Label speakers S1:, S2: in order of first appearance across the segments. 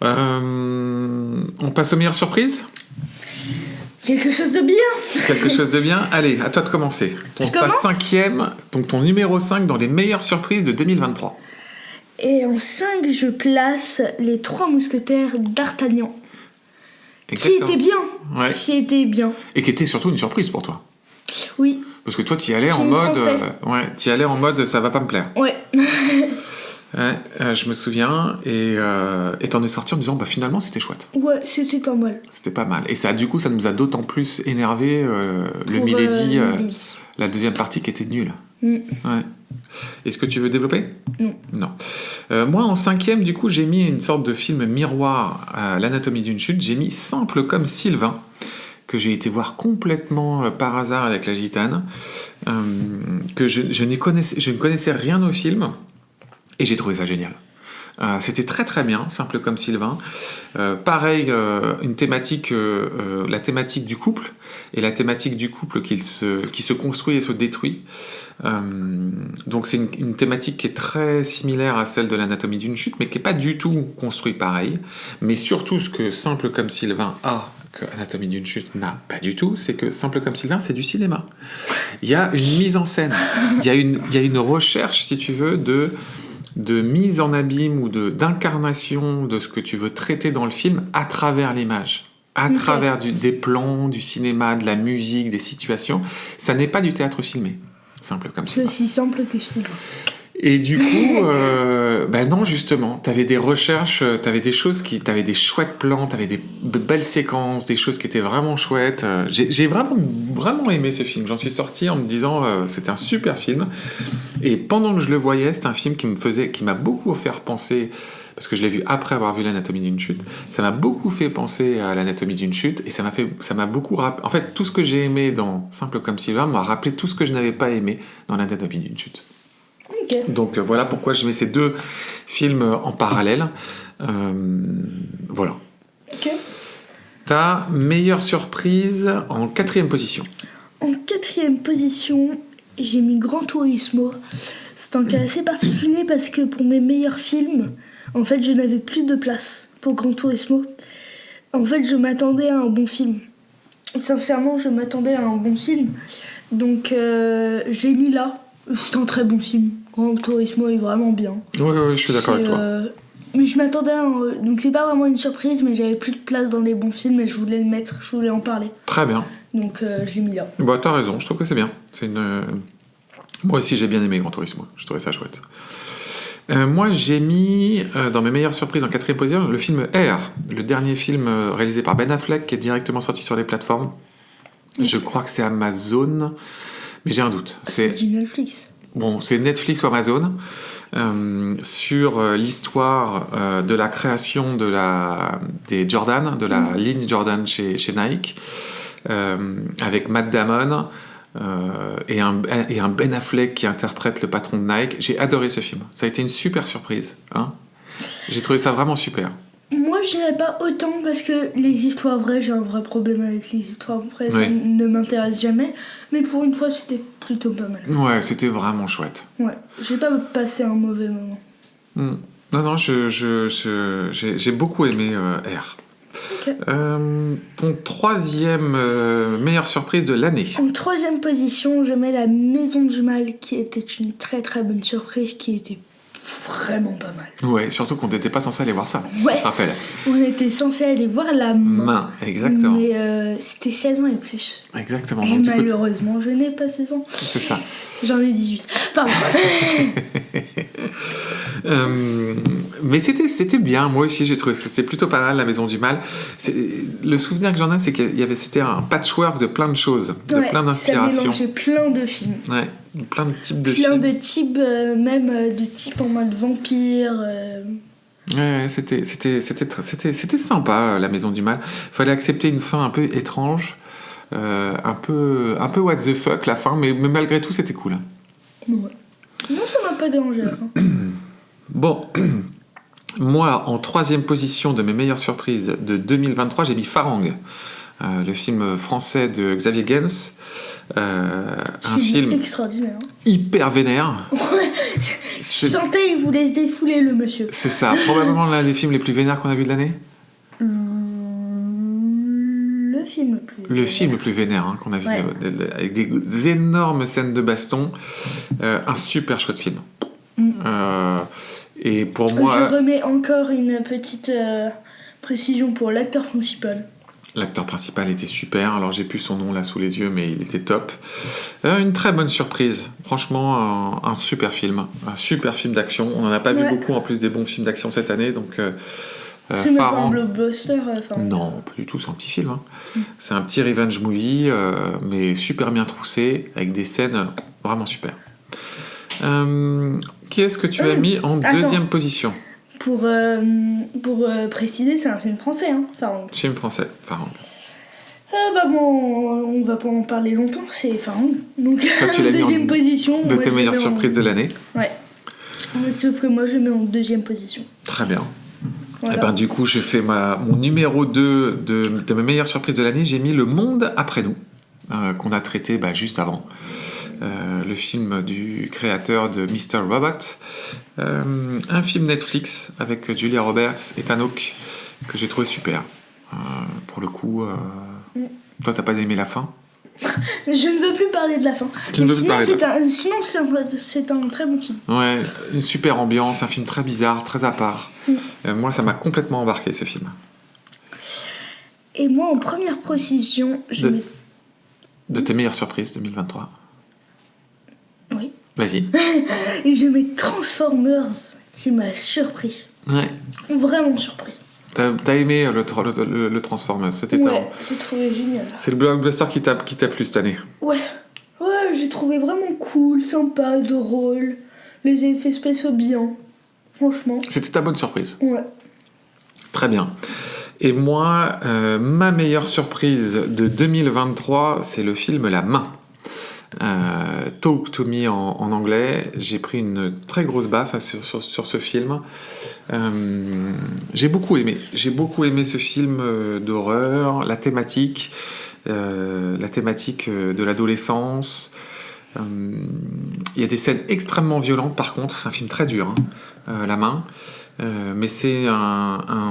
S1: On passe aux meilleures surprises ?
S2: Quelque chose de bien.
S1: Quelque chose de bien. Allez, à toi de commencer. Ta cinquième, donc ton numéro 5 dans les meilleures surprises de 2023.
S2: Et en 5, je place les 3 mousquetaires d'Artagnan.
S1: Exactement.
S2: Qui était bien.
S1: Ouais.
S2: Qui était bien.
S1: Et qui était surtout une surprise pour toi.
S2: Oui.
S1: Parce que toi, t'y allais
S2: Film
S1: en mode...
S2: français.
S1: en mode ça va pas me plaire.
S2: Ouais.
S1: Je me souviens, et t'en es sorti en me disant, finalement, c'était chouette.
S2: Ouais, c'était pas mal.
S1: C'était pas mal. Et ça, du coup, ça nous a d'autant plus énervé le Milady, la deuxième partie qui était nulle. Ouais. Est-ce que tu veux développer ? Non. Moi, en 5e, du coup, j'ai mis une sorte de film miroir à l'anatomie d'une chute. J'ai mis Simple comme Sylvain, que j'ai été voir complètement par hasard avec la gitane, que je ne connaissais rien au film, et j'ai trouvé ça génial. C'était très très bien, Simple comme Sylvain. Pareil, une thématique, la thématique du couple, et la thématique du couple qui se construit et se détruit. Donc c'est une thématique qui est très similaire à celle de l'anatomie d'une chute, mais qui n'est pas du tout construite pareil. Mais surtout, ce que Simple comme Sylvain a, que Anatomie d'une chute n'a pas du tout, c'est que Simple comme Sylvain, c'est du cinéma. Il y a une mise en scène, il y a une recherche, si tu veux, de mise en abîme ou d'incarnation de ce que tu veux traiter dans le film à travers l'image, à travers des plans, du cinéma, de la musique, des situations. Ça n'est pas du théâtre filmé, Simple comme Sylvain.
S2: C'est aussi simple que Sylvain.
S1: Et du coup, non, justement, t'avais des recherches, t'avais des choses t'avais des chouettes plans, t'avais des belles séquences, des choses qui étaient vraiment chouettes. J'ai vraiment, vraiment aimé ce film. J'en suis sorti en me disant, c'était un super film. Et pendant que je le voyais, c'était un film qui m'a beaucoup fait penser, parce que je l'ai vu après avoir vu l'Anatomie d'une chute, ça m'a beaucoup fait penser à l'Anatomie d'une chute, et ça m'a beaucoup rappelé. En fait, tout ce que j'ai aimé dans Simple comme Sylvain m'a rappelé tout ce que je n'avais pas aimé dans l'Anatomie d'une chute.
S2: Okay.
S1: Donc voilà pourquoi je mets ces deux films en parallèle. Voilà.
S2: Ok.
S1: Ta meilleure surprise en 4e position.
S2: En 4e position, j'ai mis Gran Turismo. C'est un cas assez particulier parce que pour mes meilleurs films, en fait, je n'avais plus de place pour Gran Turismo. En fait, je m'attendais à un bon film. Sincèrement, je m'attendais à un bon film. Donc, j'ai mis là. C'est un très bon film. Gran Turismo est vraiment bien.
S1: Oui, je suis d'accord avec toi.
S2: Mais je m'attendais à donc c'est pas vraiment une surprise, mais j'avais plus de place dans les bons films et je voulais le mettre, je voulais en parler.
S1: Très bien.
S2: Donc je l'ai mis là.
S1: T'as raison, je trouve que c'est bien. Moi aussi j'ai bien aimé Gran Turismo, je trouvais ça chouette. Moi j'ai mis dans mes meilleures surprises en 4e position le film Air, le dernier film réalisé par Ben Affleck qui est directement sorti sur les plateformes. Okay. Je crois que c'est Amazon, mais j'ai un doute.
S2: C'est du Netflix.
S1: Bon, c'est Netflix ou Amazon, sur l'histoire de la création des Jordan, de la ligne Jordan chez Nike, avec Matt Damon et un Ben Affleck qui interprète le patron de Nike. J'ai adoré ce film. Ça a été une super surprise. Hein. J'ai trouvé ça vraiment super.
S2: Moi, je dirais pas autant parce que les histoires vraies, j'ai un vrai problème avec les histoires vraies, ça ne m'intéresse jamais. Mais pour une fois, c'était plutôt pas mal.
S1: Ouais, c'était vraiment chouette.
S2: Ouais, j'ai pas passé un mauvais moment.
S1: Non, j'ai beaucoup aimé R.
S2: Okay.
S1: Ton 3e meilleure surprise de l'année.
S2: En 3e position, je mets La Maison du Mal, qui était une très très bonne surprise, qui était vraiment pas mal.
S1: Ouais, surtout qu'on n'était pas censé aller voir ça.
S2: Ouais.
S1: Je te rappelle.
S2: On était censé aller voir La Main.
S1: Exactement.
S2: Mais c'était 16 ans et plus.
S1: Exactement.
S2: Et donc, malheureusement, je n'ai pas 16 ans.
S1: C'est ça.
S2: J'en ai 18. Pardon.
S1: Mais c'était bien. Moi aussi, j'ai trouvé que c'est plutôt pas mal, La Maison du Mal. Le souvenir que j'en ai, c'est c'était un patchwork de plein de choses, de plein d'inspirations.
S2: Ça mélangeait plein de films.
S1: Ouais, plein de types de films.
S2: Plein de types, même de types en mode vampire.
S1: Ouais, c'était sympa, La Maison du Mal. Fallait accepter une fin un peu étrange, un peu what the fuck la fin, mais malgré tout, c'était cool.
S2: Ouais. Non, ça m'a pas dérangé la fin.
S1: Bon, moi, en 3e position de mes meilleures surprises de 2023, j'ai mis Farang. le film français de Xavier Gens. Un film
S2: extraordinaire.
S1: Hyper vénère.
S2: Ouais, je sentais il voulait se défouler, le monsieur.
S1: C'est ça, probablement l'un des films les plus vénères qu'on a vu de l'année.
S2: Le film le
S1: plus vénère qu'on a vu, avec des énormes scènes de baston. Un super chouette film. Et pour moi...
S2: Je remets encore une petite précision pour l'acteur principal.
S1: L'acteur principal était super, alors j'ai plus son nom là sous les yeux, mais il était top. Une très bonne surprise, franchement un super film d'action. On n'en a pas vu beaucoup en plus des bons films d'action cette année, donc...
S2: c'est même pas un blockbuster.
S1: Non, pas du tout, c'est un petit film. C'est un petit revenge movie, mais super bien troussé, avec des scènes vraiment super. Qui est-ce que tu as mis en deuxième position ?
S2: Pour préciser, c'est un film français, Pharaon.
S1: Film français, Pharaon.
S2: On va pas en parler longtemps, c'est Pharaon. Donc,
S1: toi, tu l'as
S2: deuxième position.
S1: De tes meilleures surprises de l'année.
S2: Ouais. Sauf que moi, je le mets en deuxième position.
S1: Très bien.
S2: Voilà.
S1: Et ben, du coup, je fais mon numéro 2 de mes meilleures surprises de l'année. J'ai mis Le Monde après nous, qu'on a traité juste avant. Le film du créateur de Mr. Robot. Un film Netflix avec Julia Roberts et Ethan Hawke que j'ai trouvé super. Pour le coup, toi, t'as pas aimé la fin ?
S2: Je ne veux plus parler de la fin. Sinon, c'est un très bon film.
S1: Ouais, une super ambiance, un film très bizarre, très à part. Moi, ça m'a complètement embarqué, ce film.
S2: Et moi, en première position,
S1: de tes meilleures surprises 2023 ?
S2: Oui.
S1: Vas-y.
S2: Et je mets Transformers, qui m'a surpris.
S1: Ouais.
S2: Vraiment surpris.
S1: T'as aimé le Transformers, c'était
S2: j'ai trouvé génial.
S1: C'est le blockbuster qui t'a plu cette année.
S2: Ouais, j'ai trouvé vraiment cool, sympa, drôle. Les effets spéciaux bien. Franchement.
S1: C'était ta bonne surprise.
S2: Ouais.
S1: Très bien. Et moi, ma meilleure surprise de 2023, c'est le film La Main. Talk to Me en anglais. J'ai pris une très grosse baffe sur ce film. J'ai beaucoup aimé ce film d'horreur, la thématique de l'adolescence. Il y a des scènes extrêmement violentes par contre, c'est un film très dur, La Main. Mais c'est un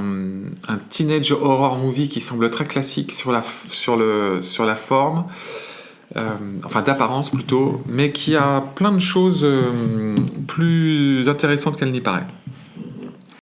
S1: teenage horror movie qui semble très classique sur la forme. D'apparence plutôt, mais qui a plein de choses plus intéressantes qu'elle n'y paraît.